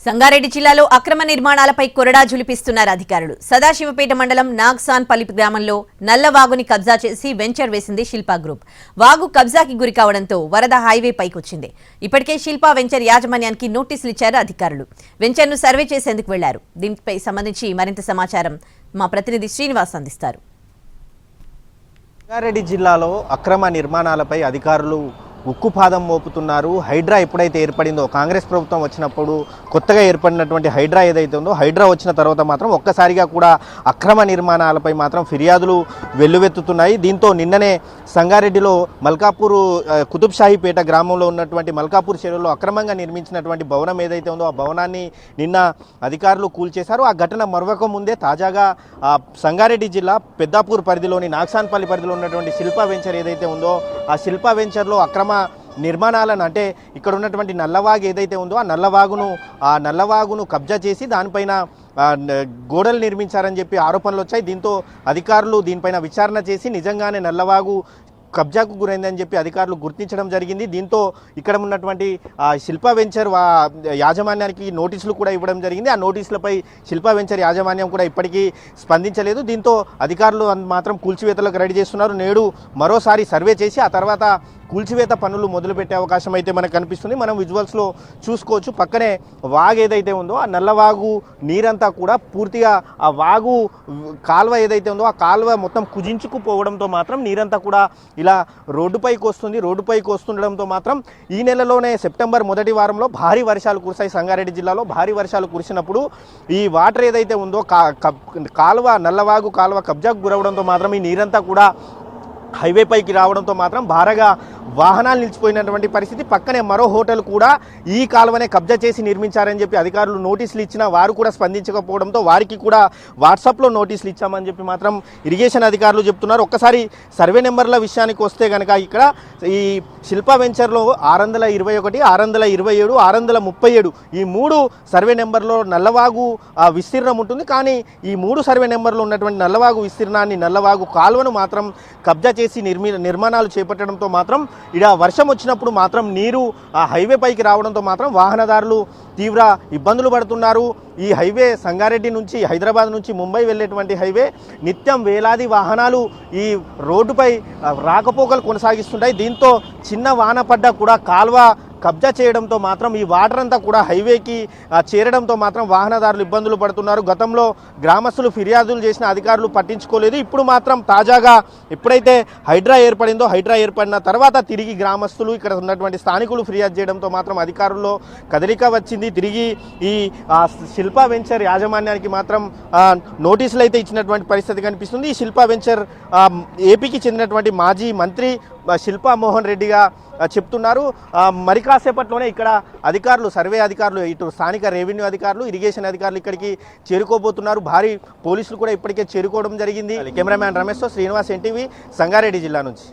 సంగారెడ్డి జిల్లాలో అక్రమ నిర్మాణాలపై కొరడా జులిపిస్తున్నారు అధికారులు. సదాశివపేట మండలం నాగ్సాన్పల్లి గ్రామంలో నల్లవాగుని కబ్జా చేసి వెంచర్ వేసింది శిల్పా గ్రూప్. వాగు కబ్జాకి గురి కావడంతో వరద హైవే పైకొచ్చింది. ఇప్పటికే శిల్పా వెంచర్ యాజమాన్యానికి నోటీసులు ఇచ్చారు అధికారులు. వెంచర్ను సర్వే చేసేందుకు వెళ్లారు. దీనిపై సంబంధించి మరింత సమాచారం మా ప్రతినిధి శ్రీనివాస్ అందిస్తారు. సంగారెడ్డి జిల్లాలో అక్రమ నిర్మాణాలపై అధికారులు ఉక్కుపాదం మోపుతున్నారు. హైడ్రా ఎప్పుడైతే ఏర్పడిందో, కాంగ్రెస్ ప్రభుత్వం వచ్చినప్పుడు కొత్తగా ఏర్పడినటువంటి హైడ్రా ఏదైతే ఉందో, హైడ్రా వచ్చిన తర్వాత మాత్రం ఒక్కసారిగా కూడా అక్రమ నిర్మాణాలపై మాత్రం ఫిర్యాదులు వెల్లువెత్తుతున్నాయి. దీంతో నిన్ననే సంగారెడ్డిలో మల్కాపూర్ కుతుబ్షాహీపేట గ్రామంలో ఉన్నటువంటి మల్కాపూర్ చెరువులో అక్రమంగా నిర్మించినటువంటి భవనం ఏదైతే ఉందో ఆ భవనాన్ని నిన్న అధికారులు కూల్చేశారు. ఆ ఘటన మరొక ముందే తాజాగా సంగారెడ్డి జిల్లా పెద్దాపూర్ పరిధిలోని నాగ్సాన్పల్లి పరిధిలో ఉన్నటువంటి శిల్పా వెంచర్ ఏదైతే ఉందో ఆ శిల్పా వెంచర్లో అక్రమ నిర్మాణాలను, అంటే ఇక్కడ ఉన్నటువంటి నల్లవాగు ఏదైతే ఉందో ఆ నల్లవాగును కబ్జా చేసి దానిపైన గోడలు నిర్మించారని చెప్పి ఆరోపణలు వచ్చాయి. దీంతో అధికారులు దీనిపైన విచారణ చేసి నిజంగానే నల్లవాగు కబ్జాకు గురైందని చెప్పి అధికారులు గుర్తించడం జరిగింది. దీంతో ఇక్కడ ఉన్నటువంటి శిల్పా వెంచర్ యాజమాన్యానికి నోటీసులు కూడా ఇవ్వడం జరిగింది. ఆ నోటీసులపై శిల్పా వెంచర్ యాజమాన్యం కూడా ఇప్పటికీ స్పందించలేదు. దీంతో అధికారులు మాత్రం కూల్చివేతలకు రెడీ చేస్తున్నారు. నేడు మరోసారి సర్వే చేసి ఆ తర్వాత కూల్చివేత పనులు మొదలుపెట్టే అవకాశం అయితే మనకు కనిపిస్తుంది. మనం విజువల్స్లో చూసుకోవచ్చు. పక్కనే వాగు ఏదైతే ఉందో ఆ నల్లవాగు నీరంతా కూడా పూర్తిగా ఆ వాగు కాలువ ఏదైతే ఉందో ఆ కాలువ మొత్తం కుజించుకుపోవడంతో మాత్రం నీరంతా కూడా ఇలా రోడ్డుపైకి వస్తుంది. రోడ్డుపైకి వస్తుండడంతో మాత్రం ఈ నెలలోనే సెప్టెంబర్ మొదటి వారంలో భారీ వర్షాలు కురిశాయి. సంగారెడ్డి జిల్లాలో భారీ వర్షాలు కురిసినప్పుడు ఈ వాటర్ ఏదైతే ఉందో నల్లవాగు కాలువ కబ్జాకు గురవడంతో మాత్రం ఈ నీరంతా కూడా హైవే పైకి రావడంతో మాత్రం భారీగా వాహనాలు నిలిచిపోయినటువంటి పరిస్థితి. పక్కనే మరో హోటల్ కూడా ఈ కాలువనే కబ్జా చేసి నిర్మించారని చెప్పి అధికారులు నోటీసులు ఇచ్చినా వారు కూడా స్పందించకపోవడంతో వారికి కూడా వాట్సాప్లో నోటీసులు ఇచ్చామని చెప్పి మాత్రం ఇరిగేషన్ అధికారులు చెప్తున్నారు. ఒక్కసారి సర్వే నెంబర్ల విషయానికి వస్తే కనుక ఇక్కడ ఈ శిల్పా వెంచర్లో 621, 627, 637 ఈ 3 సర్వే నెంబర్లో నల్లవాగు విస్తీర్ణం ఉంటుంది. కానీ ఈ 3 సర్వే నెంబర్లో ఉన్నటువంటి నల్లవాగు విస్తీర్ణాన్ని, నల్లవాగు కాలువను మాత్రం కబ్జా చేసి నిర్మాణాలు చేపట్టడంతో మాత్రం ఇక్కడ వర్షం వచ్చినప్పుడు మాత్రం నీరు ఆ హైవే పైకి రావడంతో మాత్రం వాహనదారులు తీవ్ర ఇబ్బందులు పడుతున్నారు. ఈ హైవే సంగారెడ్డి నుంచి, హైదరాబాద్ నుంచి ముంబై వెళ్ళేటువంటి హైవే నిత్యం వేలాది వాహనాలు ఈ రోడ్డుపై రాకపోకలు కొనసాగిస్తుంటాయి. దీంతో చిన్న వాన పడ్డా కూడా కాల్వ కబ్జా చేయడంతో మాత్రం ఈ వాటర్ అంతా కూడా హైవేకి చేరడంతో మాత్రం వాహనదారులు ఇబ్బందులు పడుతున్నారు. గతంలో గ్రామస్తులు ఫిర్యాదులు చేసిన అధికారులు పట్టించుకోలేదు. ఇప్పుడు మాత్రం తాజాగా ఎప్పుడైతే హైడ్రా ఏర్పడిందో, హైడ్రా ఏర్పడిన తర్వాత తిరిగి గ్రామస్తులు, ఇక్కడ ఉన్నటువంటి స్థానికులు ఫిర్యాదు చేయడంతో మాత్రం అధికారుల్లో కదలిక వచ్చింది. తిరిగి ఈ శిల్పా వెంచర్ యాజమాన్యానికి మాత్రం నోటీసులు అయితే ఇచ్చినటువంటి పరిస్థితి కనిపిస్తుంది. ఈ శిల్పా వెంచర్ ఏపీకి చెందినటువంటి మాజీ మంత్రి శిల్పా మోహన్ రెడ్డిగా చెప్తున్నారు. మరి కాసేపట్లోనే ఇక్కడ అధికారులు, సర్వే అధికారులు, ఇటు స్థానిక రెవెన్యూ అధికారులు, ఇరిగేషన్ అధికారులు ఇక్కడికి చేరుకోబోతున్నారు. భారీ పోలీసులు కూడా ఇప్పటికే చేరుకోవడం జరిగింది. కెమెరామ్యాన్ రమేష్తో శ్రీనివాస్, ఎన్టీవీ, సంగారెడ్డి జిల్లా నుంచి.